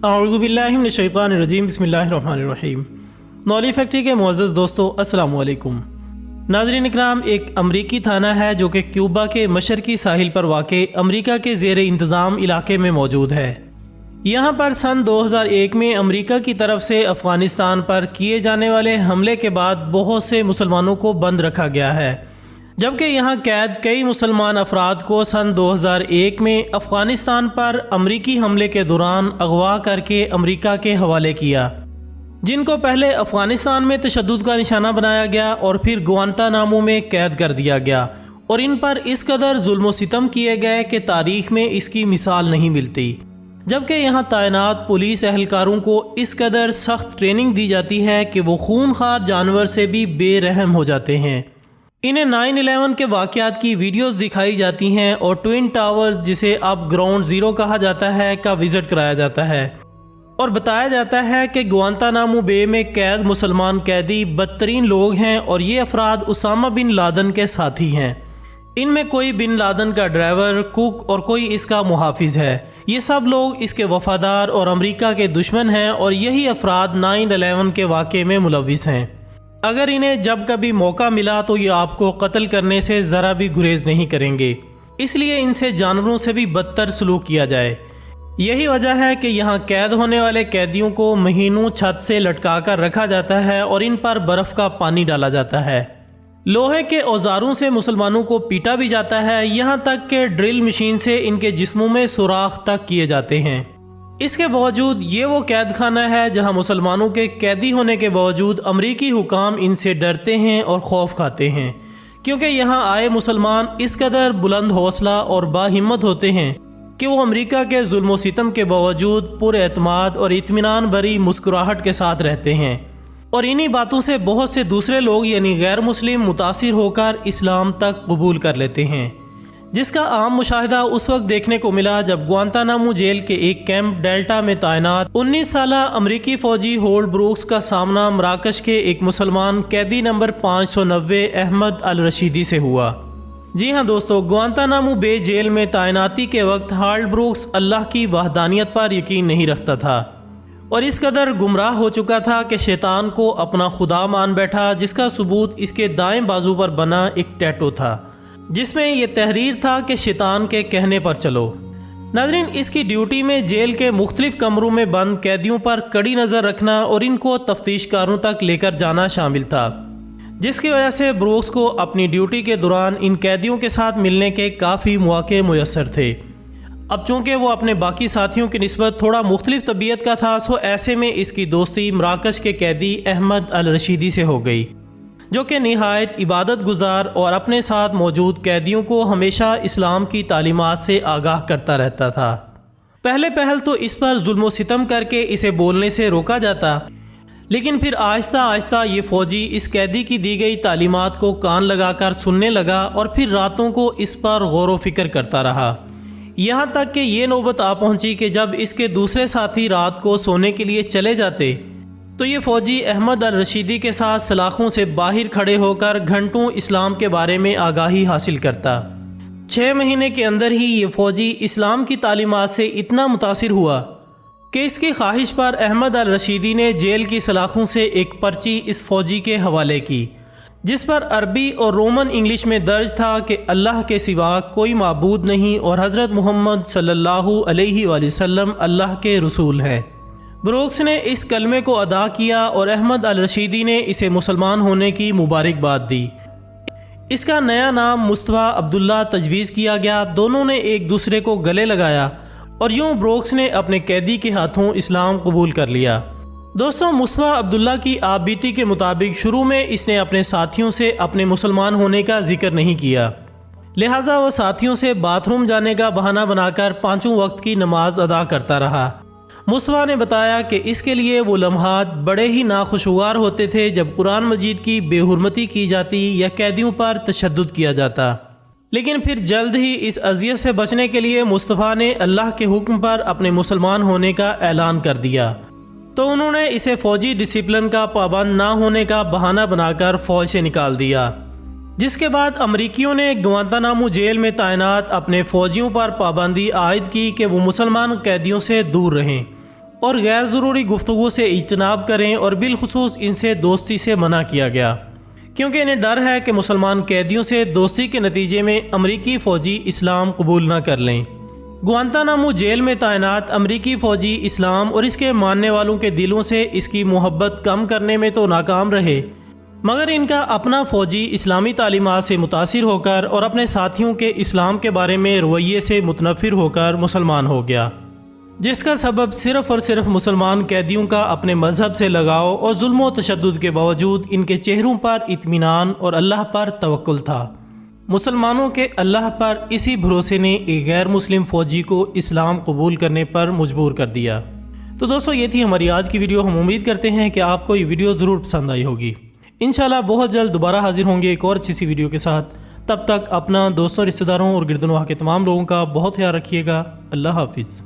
اعوذ باللہ من الشیطان الرجیم، بسم اللہ الرحمن الرحیم۔ نولی فیکٹری کے معزز دوستو، السلام علیکم۔ ناظرین اکرام، ایک امریکی تھانہ ہے جو کہ کیوبا کے مشرقی ساحل پر واقع امریکہ کے زیر انتظام علاقے میں موجود ہے۔ یہاں پر سن 2001 میں امریکہ کی طرف سے افغانستان پر کیے جانے والے حملے کے بعد بہت سے مسلمانوں کو بند رکھا گیا ہے، جبکہ یہاں قید کئی مسلمان افراد کو سن 2001 میں افغانستان پر امریکی حملے کے دوران اغوا کر کے امریکہ کے حوالے کیا، جن کو پہلے افغانستان میں تشدد کا نشانہ بنایا گیا اور پھر گوانتانامو میں قید کر دیا گیا، اور ان پر اس قدر ظلم و ستم کیے گئے کہ تاریخ میں اس کی مثال نہیں ملتی۔ جبکہ یہاں تعینات پولیس اہلکاروں کو اس قدر سخت ٹریننگ دی جاتی ہے کہ وہ خونخوار جانور سے بھی بے رحم ہو جاتے ہیں۔ انہیں 9/11 کے واقعات کی ویڈیوز دکھائی جاتی ہیں اور ٹوئن ٹاورز، جسے اب گراؤنڈ زیرو کہا جاتا ہے، کا وزٹ کرایا جاتا ہے، اور بتایا جاتا ہے کہ گوانتانامو بے میں قید مسلمان قیدی بدترین لوگ ہیں اور یہ افراد اسامہ بن لادن کے ساتھی ہیں۔ ان میں کوئی بن لادن کا ڈرائیور، کوک اور کوئی اس کا محافظ ہے۔ یہ سب لوگ اس کے وفادار اور امریکہ کے دشمن ہیں، اور یہی افراد 9/11 کے واقعے میں ملوث ہیں۔ اگر انہیں جب کبھی موقع ملا تو یہ آپ کو قتل کرنے سے ذرا بھی گریز نہیں کریں گے، اس لیے ان سے جانوروں سے بھی بدتر سلوک کیا جائے۔ یہی وجہ ہے کہ یہاں قید ہونے والے قیدیوں کو مہینوں چھت سے لٹکا کر رکھا جاتا ہے اور ان پر برف کا پانی ڈالا جاتا ہے۔ لوہے کے اوزاروں سے مسلمانوں کو پیٹا بھی جاتا ہے، یہاں تک کہ ڈرل مشین سے ان کے جسموں میں سوراخ تک کیے جاتے ہیں۔ اس کے باوجود یہ وہ قید خانہ ہے جہاں مسلمانوں کے قیدی ہونے کے باوجود امریکی حکام ان سے ڈرتے ہیں اور خوف کھاتے ہیں، کیونکہ یہاں آئے مسلمان اس قدر بلند حوصلہ اور باہمت ہوتے ہیں کہ وہ امریکہ کے ظلم و ستم کے باوجود پر اعتماد اور اطمینان بھری مسکراہٹ کے ساتھ رہتے ہیں، اور انہی باتوں سے بہت سے دوسرے لوگ یعنی غیر مسلم متاثر ہو کر اسلام تک قبول کر لیتے ہیں، جس کا عام مشاہدہ اس وقت دیکھنے کو ملا جب گوانتانامو جیل کے ایک کیمپ ڈیلٹا میں تعینات 19 سالہ امریکی فوجی ہولڈ بروکس کا سامنا مراکش کے ایک مسلمان قیدی نمبر 590 احمد الرشیدی سے ہوا۔ جی ہاں دوستو، گوانتانامو بے جیل میں تعیناتی کے وقت ہولڈ بروکس اللہ کی وحدانیت پر یقین نہیں رکھتا تھا اور اس قدر گمراہ ہو چکا تھا کہ شیطان کو اپنا خدا مان بیٹھا، جس کا ثبوت اس کے دائیں بازو پر بنا ایک ٹیٹو تھا، جس میں یہ تحریر تھا کہ شیطان کے کہنے پر چلو۔ ناظرین، اس کی ڈیوٹی میں جیل کے مختلف کمروں میں بند قیدیوں پر کڑی نظر رکھنا اور ان کو تفتیش کاروں تک لے کر جانا شامل تھا، جس کی وجہ سے بروکس کو اپنی ڈیوٹی کے دوران ان قیدیوں کے ساتھ ملنے کے کافی مواقع میسر تھے۔ اب چونکہ وہ اپنے باقی ساتھیوں کی نسبت تھوڑا مختلف طبیعت کا تھا، سو ایسے میں اس کی دوستی مراکش کے قیدی احمد الرشیدی سے ہو گئی، جو کہ نہایت عبادت گزار اور اپنے ساتھ موجود قیدیوں کو ہمیشہ اسلام کی تعلیمات سے آگاہ کرتا رہتا تھا۔ پہلے پہل تو اس پر ظلم و ستم کر کے اسے بولنے سے روکا جاتا، لیکن پھر آہستہ آہستہ یہ فوجی اس قیدی کی دی گئی تعلیمات کو کان لگا کر سننے لگا اور پھر راتوں کو اس پر غور و فکر کرتا رہا، یہاں تک کہ یہ نوبت آ پہنچی کہ جب اس کے دوسرے ساتھی رات کو سونے کے لیے چلے جاتے تو یہ فوجی احمد الرشیدی کے ساتھ سلاخوں سے باہر کھڑے ہو کر گھنٹوں اسلام کے بارے میں آگاہی حاصل کرتا۔ 6 مہینے کے اندر ہی یہ فوجی اسلام کی تعلیمات سے اتنا متاثر ہوا کہ اس کی خواہش پر احمد الرشیدی نے جیل کی سلاخوں سے ایک پرچی اس فوجی کے حوالے کی، جس پر عربی اور رومن انگلش میں درج تھا کہ اللہ کے سوا کوئی معبود نہیں اور حضرت محمد صلی اللہ علیہ وآلہ وسلم اللہ کے رسول ہیں۔ بروکس نے اس کلمے کو ادا کیا اور احمد الرشیدی نے اسے مسلمان ہونے کی مبارکباد دی۔ اس کا نیا نام مصطفیٰ عبداللہ تجویز کیا گیا۔ دونوں نے ایک دوسرے کو گلے لگایا اور یوں بروکس نے اپنے قیدی کے ہاتھوں اسلام قبول کر لیا۔ دوستوں، مصطفیٰ عبداللہ کی آپ بیتی کے مطابق شروع میں اس نے اپنے ساتھیوں سے اپنے مسلمان ہونے کا ذکر نہیں کیا، لہٰذا وہ ساتھیوں سے باتھ روم جانے کا بہانہ بنا کر 5 وقت کی نماز ادا کرتا رہا۔ مصطفیٰ نے بتایا کہ اس کے لیے وہ لمحات بڑے ہی ناخوشگوار ہوتے تھے جب قرآن مجید کی بے حرمتی کی جاتی یا قیدیوں پر تشدد کیا جاتا، لیکن پھر جلد ہی اس اذیت سے بچنے کے لیے مصطفیٰ نے اللہ کے حکم پر اپنے مسلمان ہونے کا اعلان کر دیا، تو انہوں نے اسے فوجی ڈسپلن کا پابند نہ ہونے کا بہانہ بنا کر فوج سے نکال دیا۔ جس کے بعد امریکیوں نے گوانتانامو جیل میں تعینات اپنے فوجیوں پر پابندی عائد کی کہ وہ مسلمان قیدیوں سے دور رہیں اور غیر ضروری گفتگو سے اجتناب کریں، اور بالخصوص ان سے دوستی سے منع کیا گیا کیونکہ انہیں ڈر ہے کہ مسلمان قیدیوں سے دوستی کے نتیجے میں امریکی فوجی اسلام قبول نہ کر لیں۔ گوانتانامو جیل میں تعینات امریکی فوجی اسلام اور اس کے ماننے والوں کے دلوں سے اس کی محبت کم کرنے میں تو ناکام رہے، مگر ان کا اپنا فوجی اسلامی تعلیمات سے متاثر ہو کر اور اپنے ساتھیوں کے اسلام کے بارے میں رویے سے متنفر ہو کر مسلمان ہو گیا، جس کا سبب صرف اور صرف مسلمان قیدیوں کا اپنے مذہب سے لگاؤ اور ظلم و تشدد کے باوجود ان کے چہروں پر اطمینان اور اللہ پر توکل تھا۔ مسلمانوں کے اللہ پر اسی بھروسے نے ایک غیر مسلم فوجی کو اسلام قبول کرنے پر مجبور کر دیا۔ تو دوستو، یہ تھی ہماری آج کی ویڈیو۔ ہم امید کرتے ہیں کہ آپ کو یہ ویڈیو ضرور پسند آئی ہوگی۔ انشاءاللہ بہت جلد دوبارہ حاضر ہوں گے ایک اور اچھی سی ویڈیو کے ساتھ۔ تب تک اپنا دوستوں، رشتہ داروں اور گرد و نواح کے تمام لوگوں کا بہت خیال رکھیے گا۔ اللہ حافظ۔